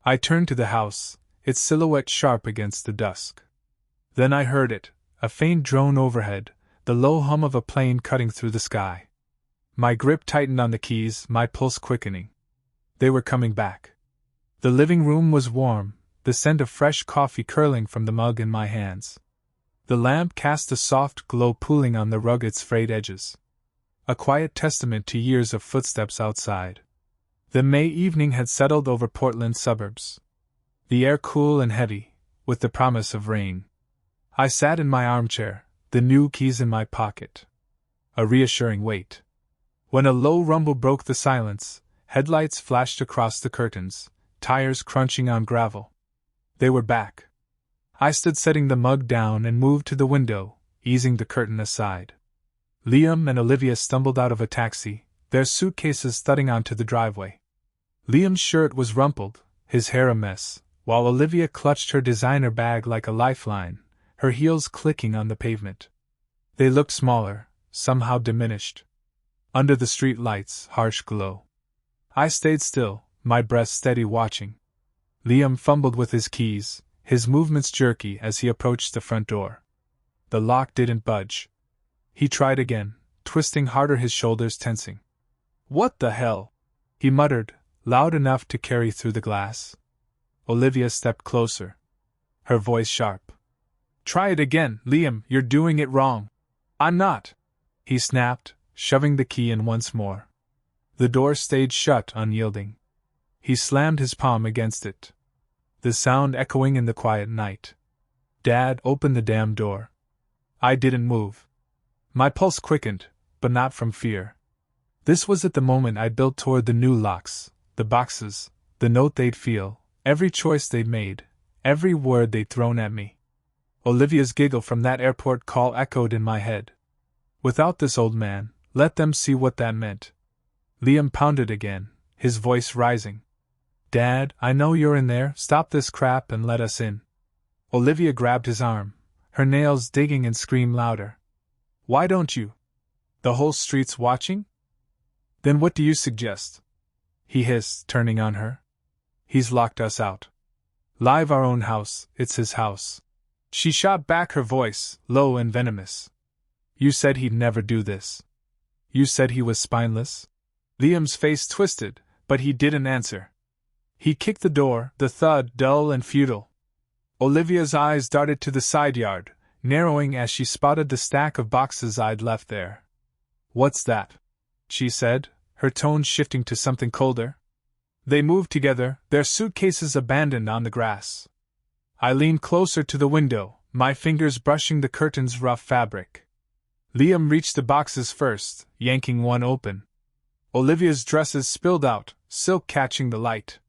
I turned to the house, its silhouette sharp against the dusk. Then I heard it, a faint drone overhead, the low hum of a plane cutting through the sky. My grip tightened on the keys, my pulse quickening. They were coming back. The living room was warm, the scent of fresh coffee curling from the mug in my hands. The lamp cast a soft glow, pooling on the rug its frayed edges. A quiet testament to years of footsteps outside. The May evening had settled over Portland's suburbs. The air cool and heavy, with the promise of rain. I sat in my armchair, the new keys in my pocket. A reassuring wait. When a low rumble broke the silence, headlights flashed across the curtains, tires crunching on gravel. They were back. I stood setting the mug down and moved to the window, easing the curtain aside. Liam and Olivia stumbled out of a taxi, their suitcases thudding onto the driveway. Liam's shirt was rumpled, his hair a mess, while Olivia clutched her designer bag like a lifeline, her heels clicking on the pavement. They looked smaller, somehow diminished. Under the street lights' harsh glow. I stayed still, my breath steady, watching. Liam fumbled with his keys, his movements jerky as he approached the front door. The lock didn't budge. He tried again, twisting harder, his shoulders tensing. "What the hell?" he muttered, loud enough to carry through the glass. Olivia stepped closer. Her voice sharp. "Try it again, Liam, you're doing it wrong." "I'm not," he snapped, shoving the key in once more. The door stayed shut, unyielding. He slammed his palm against it. The sound echoing in the quiet night. "Dad, open the damn door." I didn't move. My pulse quickened, but not from fear. This was at the moment I built toward the new locks, the boxes, the note they'd feel, every choice they'd made, every word they'd thrown at me. Olivia's giggle from that airport call echoed in my head. Without this old man, let them see what that meant. Liam pounded again, his voice rising. "Dad, I know you're in there, stop this crap and let us in." Olivia grabbed his arm, her nails digging, and screamed louder. "Why don't you? The whole street's watching?" "Then what do you suggest?" he hissed, turning on her. "He's locked us out. Leave our own house, it's his house." She shot back, her voice low and venomous. "You said he'd never do this. You said he was spineless?" Liam's face twisted, but he didn't answer. He kicked the door, the thud dull and futile. Olivia's eyes darted to the side yard, narrowing as she spotted the stack of boxes I'd left there. "What's that?" she said, her tone shifting to something colder. They moved together, their suitcases abandoned on the grass. I leaned closer to the window, my fingers brushing the curtain's rough fabric. Liam reached the boxes first, yanking one open. Olivia's dresses spilled out, silk catching the light.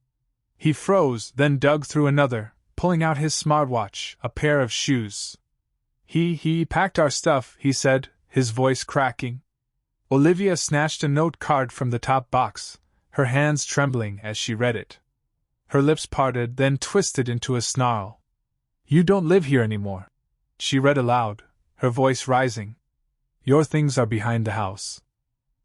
He froze, then dug through another, pulling out his smartwatch, a pair of shoes. He packed our stuff, he said, his voice cracking. Olivia snatched a note card from the top box, her hands trembling as she read it. Her lips parted, then twisted into a snarl. "You don't live here anymore," she read aloud, her voice rising. "Your things are behind the house.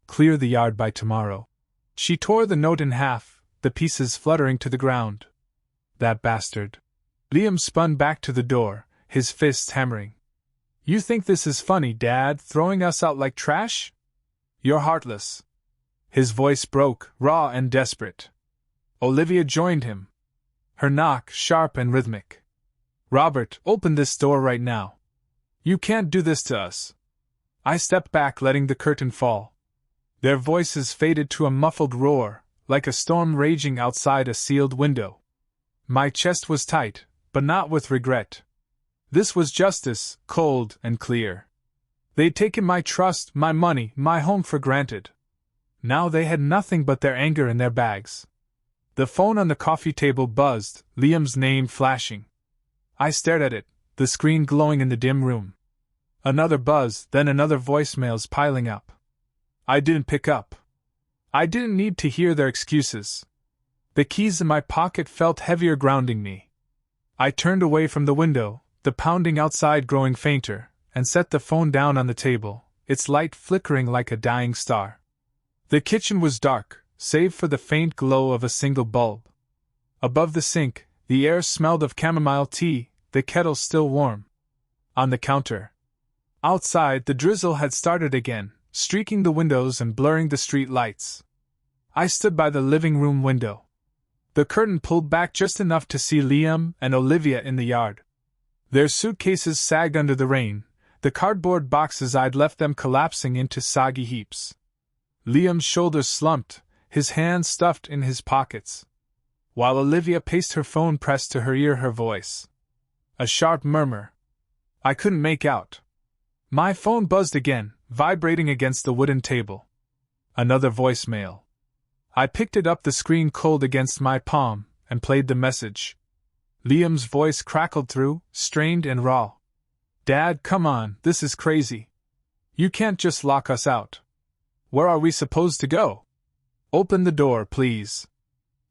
Clear the yard by tomorrow." She tore the note in half, the pieces fluttering to the ground. "That bastard." Liam spun back to the door, his fists hammering. "You think this is funny, Dad, throwing us out like trash? You're heartless." His voice broke, raw and desperate. Olivia joined him. Her knock sharp and rhythmic. "Robert, open this door right now. You can't do this to us." I stepped back, letting the curtain fall. Their voices faded to a muffled roar, like a storm raging outside a sealed window. My chest was tight, but not with regret. This was justice, cold and clear. They'd taken my trust, my money, my home for granted. Now they had nothing but their anger in their bags. The phone on the coffee table buzzed, Liam's name flashing. I stared at it, the screen glowing in the dim room. Another buzz, then another, voicemails piling up. I didn't pick up. I didn't need to hear their excuses. The keys in my pocket felt heavier, grounding me. I turned away from the window, the pounding outside growing fainter, and set the phone down on the table, its light flickering like a dying star. The kitchen was dark, save for the faint glow of a single bulb. Above the sink, the air smelled of chamomile tea, the kettle still warm. On the counter. Outside, the drizzle had started again, streaking the windows and blurring the street lights. I stood by the living room window. The curtain pulled back just enough to see Liam and Olivia in the yard. Their suitcases sagged under the rain, the cardboard boxes I'd left them collapsing into soggy heaps. Liam's shoulders slumped, his hands stuffed in his pockets. While Olivia paced, her phone pressed to her ear, her voice. A sharp murmur. I couldn't make out. My phone buzzed again, vibrating against the wooden table. Another voicemail. I picked it up, the screen cold against my palm, and played the message. Liam's voice crackled through, strained and raw. Dad, come on, this is crazy. You can't just lock us out. Where are we supposed to go? Open the door, please.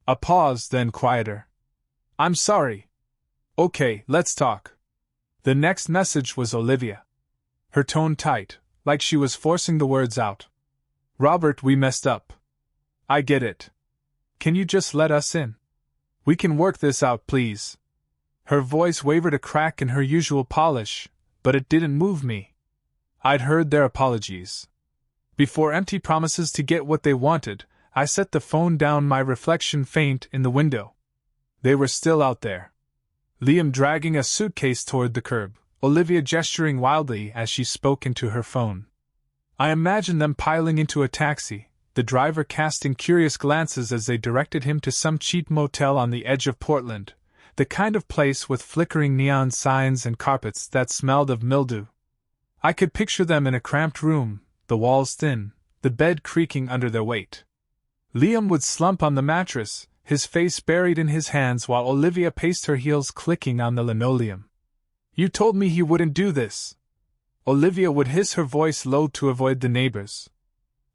A pause, then quieter. I'm sorry. Okay, let's talk. The next message was Olivia. Her tone tight, like she was forcing the words out. Robert, we messed up. I get it. Can you just let us in? We can work this out, please. Her voice wavered, a crack in her usual polish, but it didn't move me. I'd heard their apologies. Before empty promises to get what they wanted, I set the phone down, my reflection faint in the window. They were still out there. Liam dragging a suitcase toward the curb, Olivia gesturing wildly as she spoke into her phone. I imagined them piling into a taxi, the driver casting curious glances as they directed him to some cheap motel on the edge of Portland, the kind of place with flickering neon signs and carpets that smelled of mildew. I could picture them in a cramped room, the walls thin, the bed creaking under their weight. Liam would slump on the mattress, his face buried in his hands, while Olivia paced, her heels clicking on the linoleum. You told me he wouldn't do this. Olivia would hiss, her voice low to avoid the neighbors.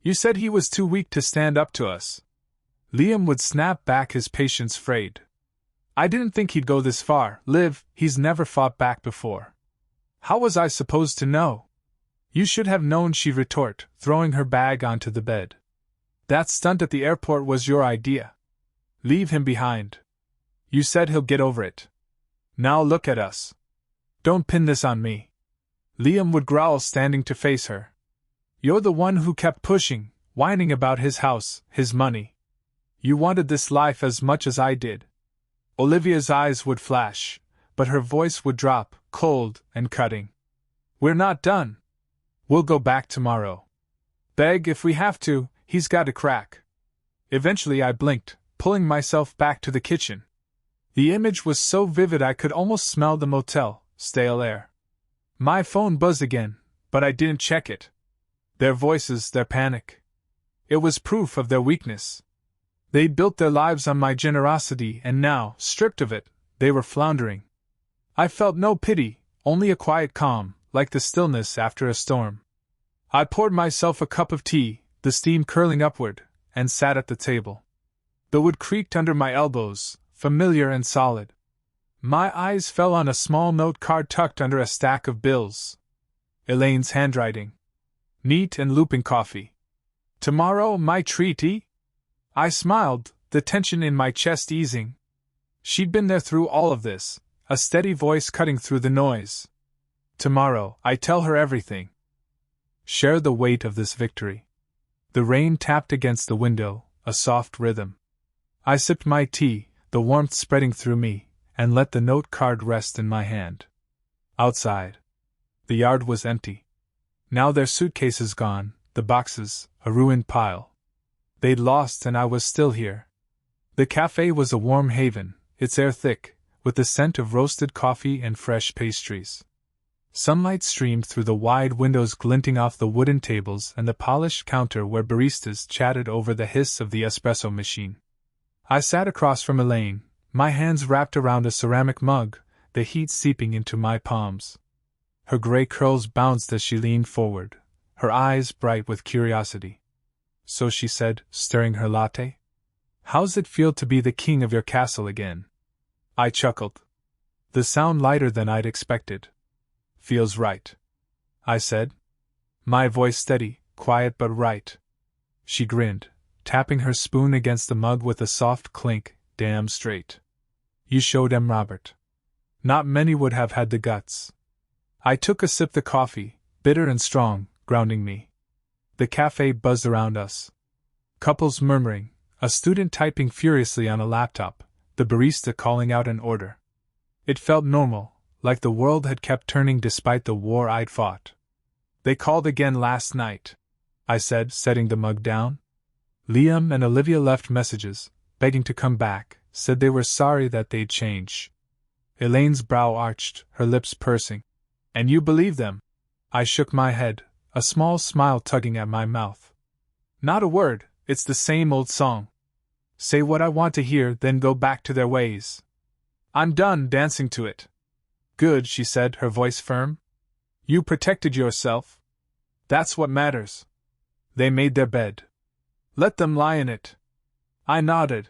You said he was too weak to stand up to us. Liam would snap back, his patience frayed. I didn't think he'd go this far, Liv, he's never fought back before. How was I supposed to know? You should have known, she retorted, throwing her bag onto the bed. That stunt at the airport was your idea. Leave him behind. You said he'll get over it. Now look at us. Don't pin this on me. Liam would growl, standing to face her. You're the one who kept pushing, whining about his house, his money. You wanted this life as much as I did. Olivia's eyes would flash, but her voice would drop, cold and cutting. "We're not done. We'll go back tomorrow. Beg if we have to, he's got a crack." Eventually I blinked, pulling myself back to the kitchen. The image was so vivid I could almost smell the motel, stale air. My phone buzzed again, but I didn't check it. Their voices, their panic. It was proof of their weakness. They'd built their lives on my generosity, and now, stripped of it, they were floundering. I felt no pity, only a quiet calm, like the stillness after a storm. I poured myself a cup of tea, the steam curling upward, and sat at the table. The wood creaked under my elbows, familiar and solid. My eyes fell on a small note card tucked under a stack of bills. Elaine's handwriting. Neat and looping coffee. "Tomorrow, my treaty?" I smiled, the tension in my chest easing. She'd been there through all of this, a steady voice cutting through the noise. Tomorrow, I tell her everything. Share the weight of this victory. The rain tapped against the window, a soft rhythm. I sipped my tea, the warmth spreading through me, and let the note card rest in my hand. Outside. The yard was empty. Now their suitcases gone, the boxes, a ruined pile. They'd lost and I was still here. The cafe was a warm haven, its air thick, with the scent of roasted coffee and fresh pastries. Sunlight streamed through the wide windows glinting off the wooden tables and the polished counter where baristas chatted over the hiss of the espresso machine. I sat across from Elaine, my hands wrapped around a ceramic mug, the heat seeping into my palms. Her gray curls bounced as she leaned forward, her eyes bright with curiosity. "So," she said, stirring her latte, "how's it feel to be the king of your castle again?" I chuckled. The sound lighter than I'd expected. "Feels right," I said. My voice steady, quiet but right. She grinned, tapping her spoon against the mug with a soft clink. "Damn straight. You showed 'em, Robert. Not many would have had the guts." I took a sip of the coffee, bitter and strong, grounding me. The cafe buzzed around us. Couples murmuring, a student typing furiously on a laptop, the barista calling out an order. It felt normal, like the world had kept turning despite the war I'd fought. "They called again last night," I said, setting the mug down. "Liam and Olivia left messages, begging to come back, said they were sorry that they'd change." Elaine's brow arched, her lips pursing. "And you believe them?" I shook my head, a small smile tugging at my mouth. "Not a word, it's the same old song. Say what I want to hear, then go back to their ways. I'm done dancing to it." "Good," she said, her voice firm. "You protected yourself. That's what matters. They made their bed. Let them lie in it." I nodded,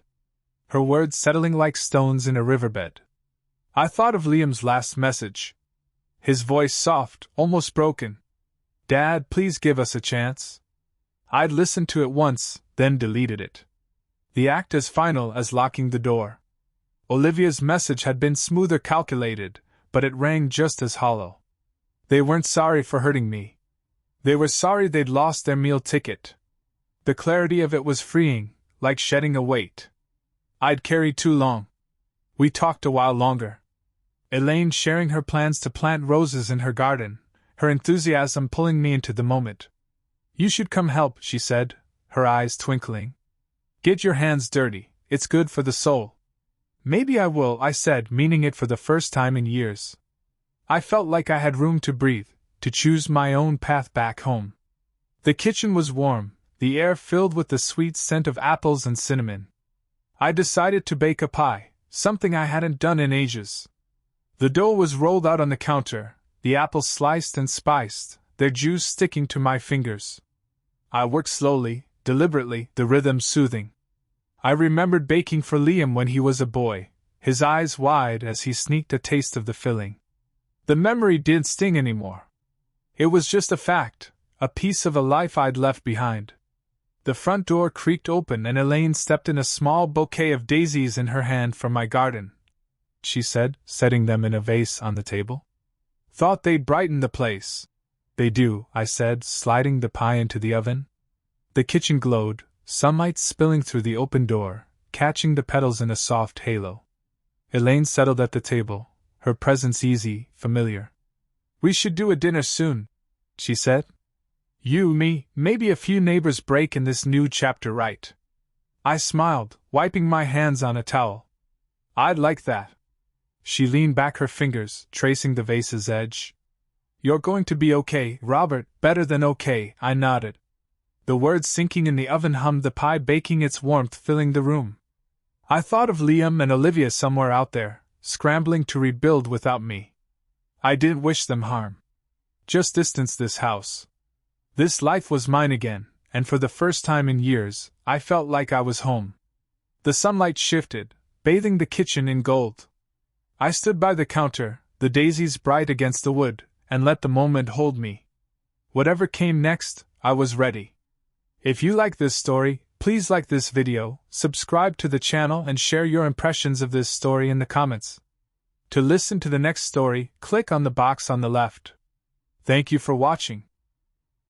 her words settling like stones in a riverbed. I thought of Liam's last message. His voice soft, almost broken. "Dad, please give us a chance." I'd listened to it once, then deleted it. The act as final as locking the door. Olivia's message had been smoother calculated, but it rang just as hollow. They weren't sorry for hurting me. They were sorry they'd lost their meal ticket. The clarity of it was freeing, like shedding a weight I'd carried too long. We talked a while longer. Elaine sharing her plans to plant roses in her garden, her enthusiasm pulling me into the moment. "You should come help," she said, her eyes twinkling. "Get your hands dirty, it's good for the soul." "Maybe I will," I said, meaning it for the first time in years. I felt like I had room to breathe, to choose my own path back home. The kitchen was warm, the air filled with the sweet scent of apples and cinnamon. I decided to bake a pie, something I hadn't done in ages. The dough was rolled out on the counter, the apples sliced and spiced, their juice sticking to my fingers. I worked slowly, deliberately, the rhythm soothing. I remembered baking for Liam when he was a boy, his eyes wide as he sneaked a taste of the filling. The memory didn't sting anymore. It was just a fact, a piece of a life I'd left behind. The front door creaked open and Elaine stepped in, a small bouquet of daisies in her hand from my garden. She said, setting them in a vase on the table. "Thought they'd brighten the place." "They do," I said, sliding the pie into the oven. The kitchen glowed, sunlight spilling through the open door, catching the petals in a soft halo. Elaine settled at the table, her presence easy, familiar. "We should do a dinner soon," she said. "You, me, maybe a few neighbors break in this new chapter, right?" I smiled, wiping my hands on a towel. "I'd like that." She leaned back, her fingers tracing the vase's edge. "You're going to be okay, Robert, better than okay," I nodded. The words sinking in the oven hummed, the pie baking, its warmth filling the room. I thought of Liam and Olivia somewhere out there, scrambling to rebuild without me. I didn't wish them harm. Just distance this house. This life was mine again, and for the first time in years, I felt like I was home. The sunlight shifted, bathing the kitchen in gold. I stood by the counter, the daisies bright against the wood, and let the moment hold me. Whatever came next, I was ready. If you like this story, please like this video, subscribe to the channel, and share your impressions of this story in the comments. To listen to the next story, click on the box on the left. Thank you for watching.